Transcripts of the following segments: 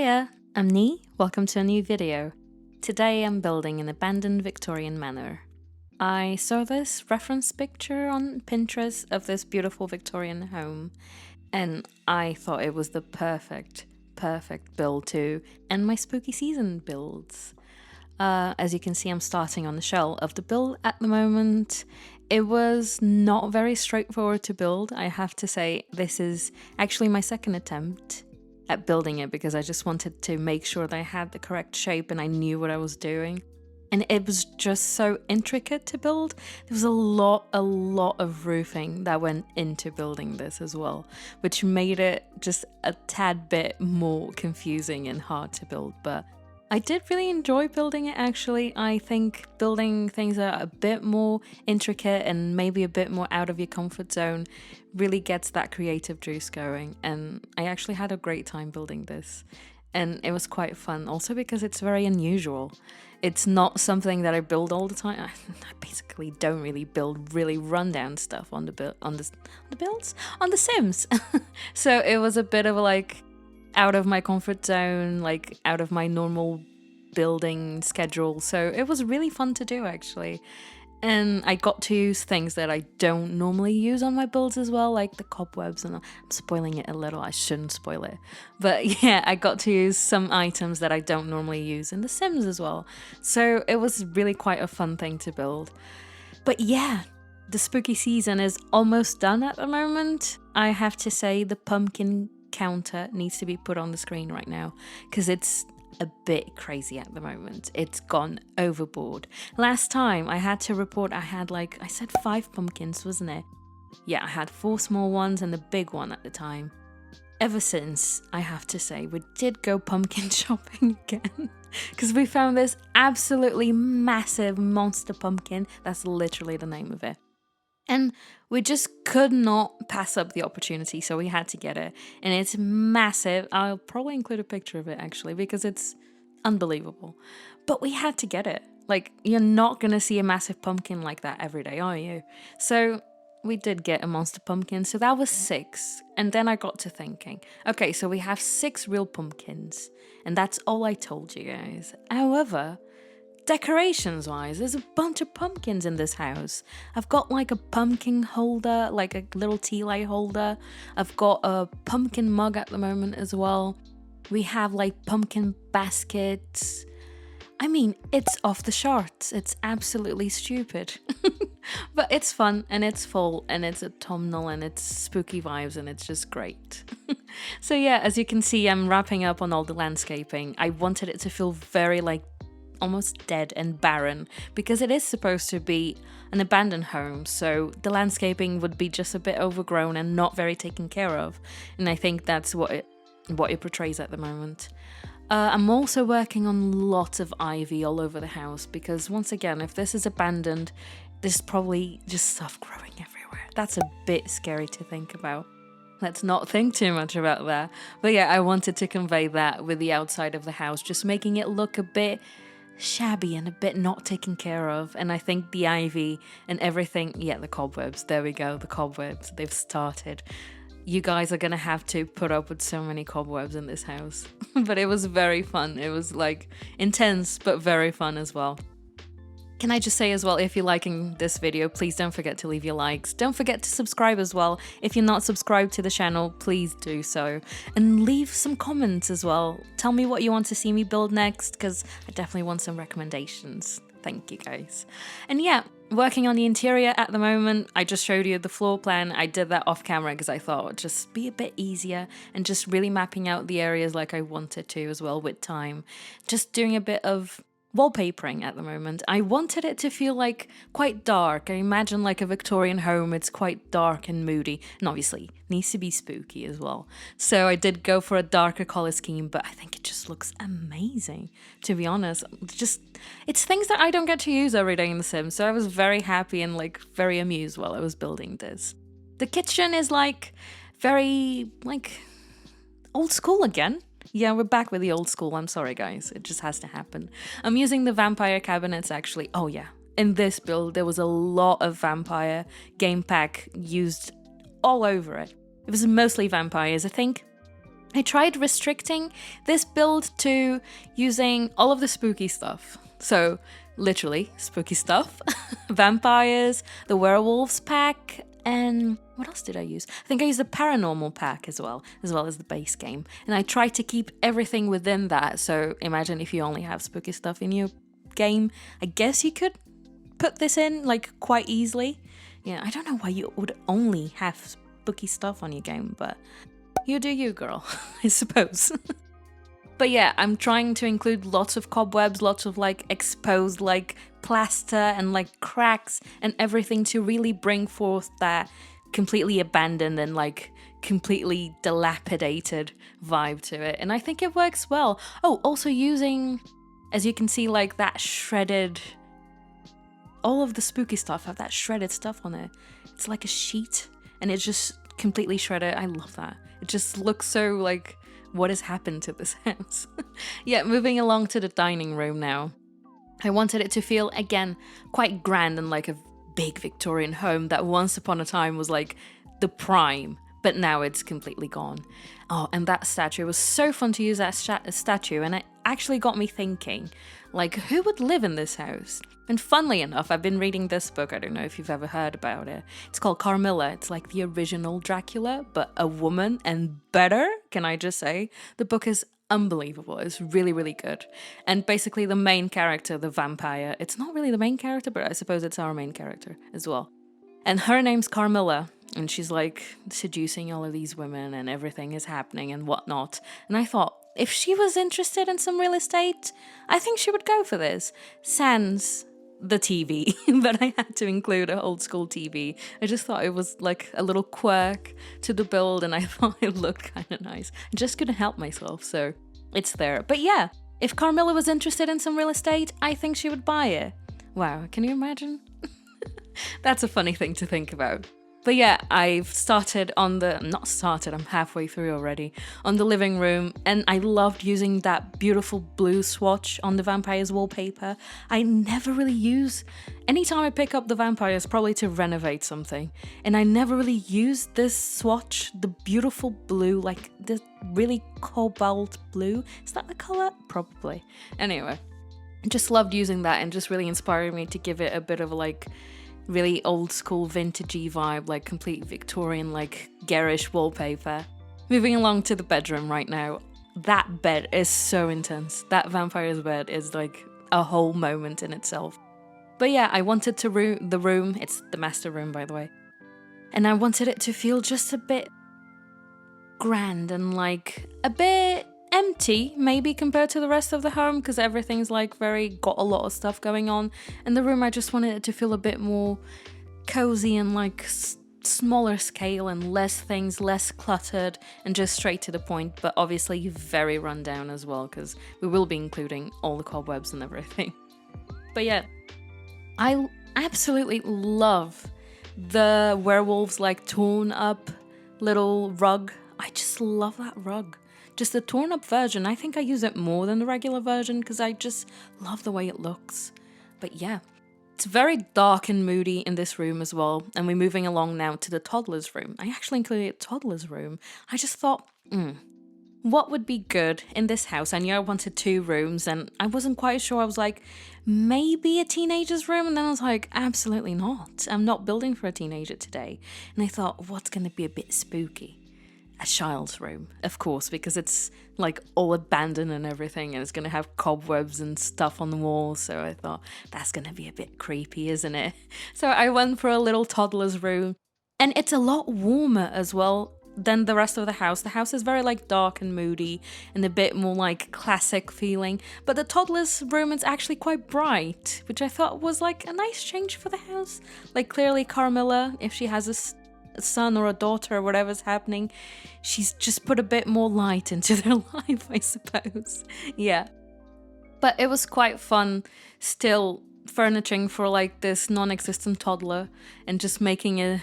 Hiya, I'm Ni, welcome to a new video. Today I'm building an abandoned Victorian manor. I saw this reference picture on Pinterest of this beautiful Victorian home, and I thought it was the perfect build to end my spooky season builds. As you can see, I'm starting on the shell of the build at the moment. It was not very straightforward to build, I have to say. This is actually my second attempt at building it because I just wanted to make sure that I had the correct shape and I knew what I was doing. And it was just so intricate to build. There was a lot of roofing that went into building this as well, which made it just a tad bit more confusing and hard to build. But I did really enjoy building it, actually. I think building things that are a bit more intricate and maybe a bit more out of your comfort zone really gets that creative juice going. And I actually had a great time building this. And it was quite fun, also because it's very unusual. It's not something that I build all the time. I basically don't really build really rundown stuff on the Sims. So it was a bit of like out of my comfort zone, like out of my normal building schedule. So it was really fun to do, actually. And I got to use things that I don't normally use on my builds as well, like the cobwebs, and I'm spoiling it a little. I shouldn't spoil it. But yeah, I got to use some items that I don't normally use in The Sims as well. So it was really quite a fun thing to build. But yeah, the spooky season is almost done at the moment. I have to say the pumpkin counter needs to be put on the screen right now because it's a bit crazy at the moment. It's gone overboard. Last time I had to report I had I said 5 pumpkins, wasn't it? Yeah, I had 4 small ones and the big one at the time. Ever since, I have to say, we did go pumpkin shopping again because we found this absolutely massive monster pumpkin. That's literally the name of it. And we just could not pass up the opportunity, so we had to get it. And it's massive. I'll probably include a picture of it, actually, because it's unbelievable. But we had to get it. You're not going to see a massive pumpkin like that every day, are you? So we did get a monster pumpkin, so that was 6. And then I got to thinking, okay, so we have 6 real pumpkins. And that's all I told you guys. However, decorations wise, there's a bunch of pumpkins in this house. I've got a pumpkin holder, like a little tea light holder. I've got a pumpkin mug at the moment as well. We have pumpkin baskets. I mean, it's off the charts. It's absolutely stupid. But it's fun and it's full and it's autumnal and it's spooky vibes and it's just great. So yeah, as you can see, I'm wrapping up on all the landscaping. I wanted it to feel very almost dead and barren because it is supposed to be an abandoned home, so the landscaping would be just a bit overgrown and not very taken care of, and I think that's what it portrays at the moment. I'm also working on lots of ivy all over the house because once again, if this is abandoned, there's probably just stuff growing everywhere. That's a bit scary to think about. Let's not think too much about that. But yeah, I wanted to convey that with the outside of the house, just making it look a bit shabby and a bit not taken care of. And I think the ivy and everything, yeah, the cobwebs, there we go, the cobwebs, they've started. You guys are gonna have to put up with so many cobwebs in this house. But it was very fun. It was intense but very fun as well. Can I just say as well, if you're liking this video, please don't forget to leave your likes. Don't forget to subscribe as well. If you're not subscribed to the channel, please do so. And leave some comments as well. Tell me what you want to see me build next, because I definitely want some recommendations. Thank you guys. And yeah, working on the interior at the moment. I just showed you the floor plan. I did that off camera because I thought it would just be a bit easier and just really mapping out the areas like I wanted to as well with time. Just doing a bit of wallpapering at the moment. I wanted it to feel quite dark. I imagine a Victorian home, it's quite dark and moody, and obviously needs to be spooky as well. So I did go for a darker color scheme, but I think it just looks amazing, to be honest. It's things that I don't get to use every day in The Sims, so I was very happy and very amused while I was building this. The kitchen is very old school again. Yeah, we're back with the old school. I'm sorry, guys. It just has to happen. I'm using the vampire cabinets, actually. Oh, yeah. In this build, there was a lot of vampire game pack used all over it. It was mostly vampires. I think I tried restricting this build to using all of the spooky stuff. So literally spooky stuff, vampires, the werewolves pack, and what else did I use? I think I used the paranormal pack as well as the base game. And I tried to keep everything within that. So imagine if you only have spooky stuff in your game, I guess you could put this in like quite easily. Yeah, I don't know why you would only have spooky stuff on your game, but you do you, girl, I suppose. But yeah, I'm trying to include lots of cobwebs, lots of like exposed like plaster and like cracks and everything to really bring forth that completely abandoned and like completely dilapidated vibe to it. And I think it works well. Oh, also using, as you can see, like that shredded, all of the spooky stuff have that shredded stuff on it. It's like a sheet and it's just completely shredded. I love that. It just looks so like, what has happened to this house? Yeah, moving along to the dining room now. I wanted it to feel, again, quite grand and like a big Victorian home that once upon a time was like the prime, but now it's completely gone. Oh, and that statue, it was so fun to use that statue, and it actually got me thinking, like, who would live in this house? And funnily enough, I've been reading this book, I don't know if you've ever heard about it. It's called Carmilla. It's like the original Dracula, but a woman and better, can I just say? The book is unbelievable. It's really, really good. And basically the main character, the vampire, it's not really the main character, but I suppose it's our main character as well. And her name's Carmilla, and she's like seducing all of these women and everything is happening and whatnot. And I thought, if she was interested in some real estate, I think she would go for this. Sans the TV, but I had to include an old school TV. I just thought it was like a little quirk to the build and I thought it looked kind of nice. I just couldn't help myself, so it's there. But yeah, if Carmilla was interested in some real estate, I think she would buy it. Wow, can you imagine? That's a funny thing to think about. But yeah, I've started on the, not started, I'm halfway through already, on the living room, and I loved using that beautiful blue swatch on the vampire's wallpaper. I never really use, anytime I pick up the vampires, probably to renovate something, and I never really use this swatch, the beautiful blue, like the really cobalt blue. Is that the color? Probably. Anyway, I just loved using that and just really inspired me to give it a bit of like really old school vintagey vibe, like complete Victorian, like garish wallpaper. Moving along to the bedroom right now. That bed is so intense. That vampire's bed is like a whole moment in itself. But yeah, I wanted to the room, it's the master room by the way, and I wanted it to feel just a bit grand and like a bit empty maybe compared to the rest of the home, because everything's like got a lot of stuff going on. And the room, I just wanted it to feel a bit more cozy and like smaller scale and less things, less cluttered and just straight to the point, but obviously very run down as well, because we will be including all the cobwebs and everything. But yeah, I absolutely love the werewolves like torn up little rug. I just love that rug. Just the torn up version, I think I use it more than the regular version because I just love the way it looks. But yeah, it's very dark and moody in this room as well. And we're moving along now to the toddler's room. I actually included a toddler's room. I just thought, what would be good in this house? I knew I wanted 2 rooms and I wasn't quite sure. I was like, maybe a teenager's room? And then I was like, absolutely not. I'm not building for a teenager today. And I thought, what's going to be a bit spooky? A child's room, of course, because it's like all abandoned and everything, and it's going to have cobwebs and stuff on the walls. So I thought that's going to be a bit creepy, isn't it? So I went for a little toddler's room, and it's a lot warmer as well than the rest of the house. The house is very like dark and moody and a bit more like classic feeling, but the toddler's room is actually quite bright, which I thought was like a nice change for the house. Like clearly Carmilla, if she has a son or a daughter or whatever's happening, she's just put a bit more light into their life, I suppose. Yeah, but it was quite fun still furnishing for like this non-existent toddler and just making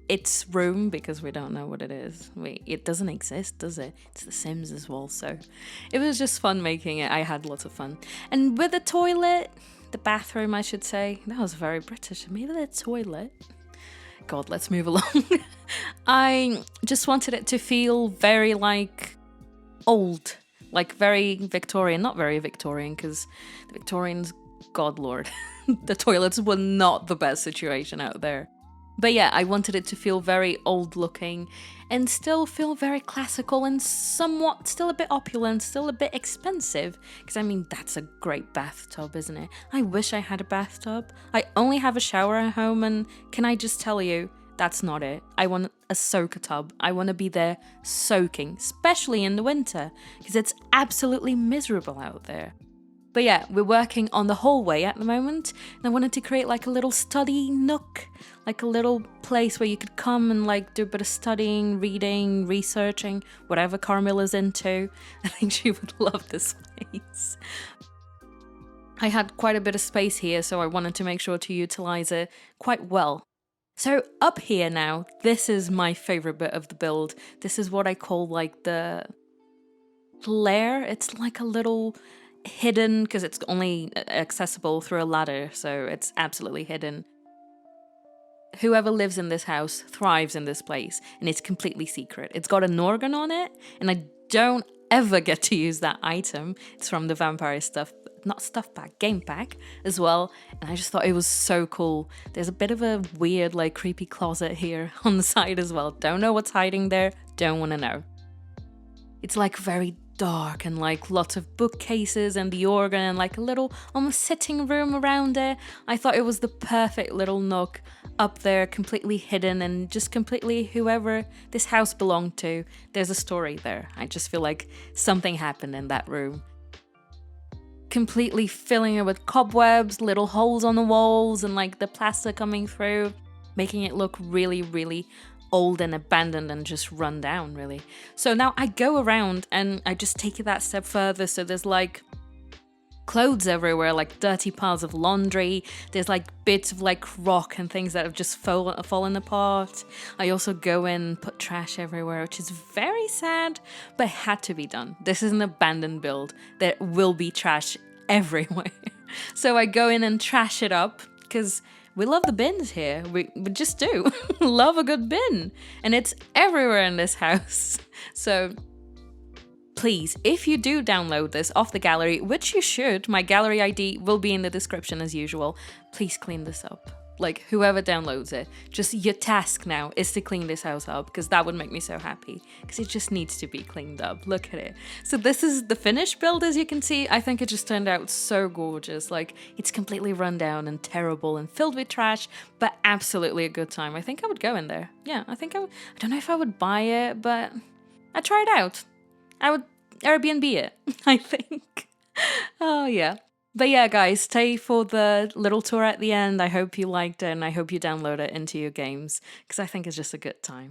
its room, because we don't know what it is. It doesn't exist, does it? It's the Sims as well, so it was just fun making it. I had lots of fun. And with the toilet, the bathroom I should say, that was very British. Maybe the toilet. God, let's move along. I just wanted it to feel very like old, like very Victorian. Not very Victorian, because the Victorians, God Lord, the toilets were not the best situation out there. But yeah, I wanted it to feel very old looking and still feel very classical and somewhat still a bit opulent, still a bit expensive. Because I mean, that's a great bathtub, isn't it? I wish I had a bathtub. I only have a shower at home, and can I just tell you, that's not it. I want a soaker tub. I want to be there soaking, especially in the winter, because it's absolutely miserable out there. But yeah, we're working on the hallway at the moment, and I wanted to create like a little study nook, like a little place where you could come and like do a bit of studying, reading, researching, whatever Carmilla's into. I think she would love this place. I had quite a bit of space here, so I wanted to make sure to utilize it quite well. So up here now, this is my favorite bit of the build. This is what I call like the lair. It's like a little hidden, because it's only accessible through a ladder, so it's absolutely hidden. Whoever lives in this house thrives in this place, and it's completely secret. It's got an organ on it, and I don't ever get to use that item. It's from the vampire stuff, not stuff pack, game pack as well, and I just thought it was so cool. There's a bit of a weird, like, creepy closet here on the side as well. Don't know what's hiding there, don't want to know. It's like very dark and like lots of bookcases and the organ and like a little almost sitting room around it. I thought it was the perfect little nook up there, completely hidden, and just completely whoever this house belonged to, there's a story there. I just feel like something happened in that room. Completely filling it with cobwebs, little holes on the walls, and like the plaster coming through, making it look really, really old and abandoned and just run down, really. So now I go around and I just take it that step further. So there's like clothes everywhere, like dirty piles of laundry. There's like bits of like rock and things that have just fallen apart. I also go in, put trash everywhere, which is very sad, but it had to be done. This is an abandoned build. There will be trash everywhere. So I go in and trash it up, because we love the bins here. We just do. Love a good bin. And it's everywhere in this house. So please, if you do download this off the gallery, which you should, my gallery ID will be in the description as usual, please clean this up. Like, whoever downloads it, just your task now is to clean this house up, because that would make me so happy, because it just needs to be cleaned up. Look at it. So this is the finished build, as you can see. I think it just turned out so gorgeous. Like, it's completely run down and terrible and filled with trash, but absolutely a good time. I think I would go in there. Yeah, I think I would. I don't know if I would buy it, but I'd try it out. I would Airbnb it, I think. Oh, yeah. But yeah, guys, stay for the little tour at the end. I hope you liked it, and I hope you download it into your games, because I think it's just a good time.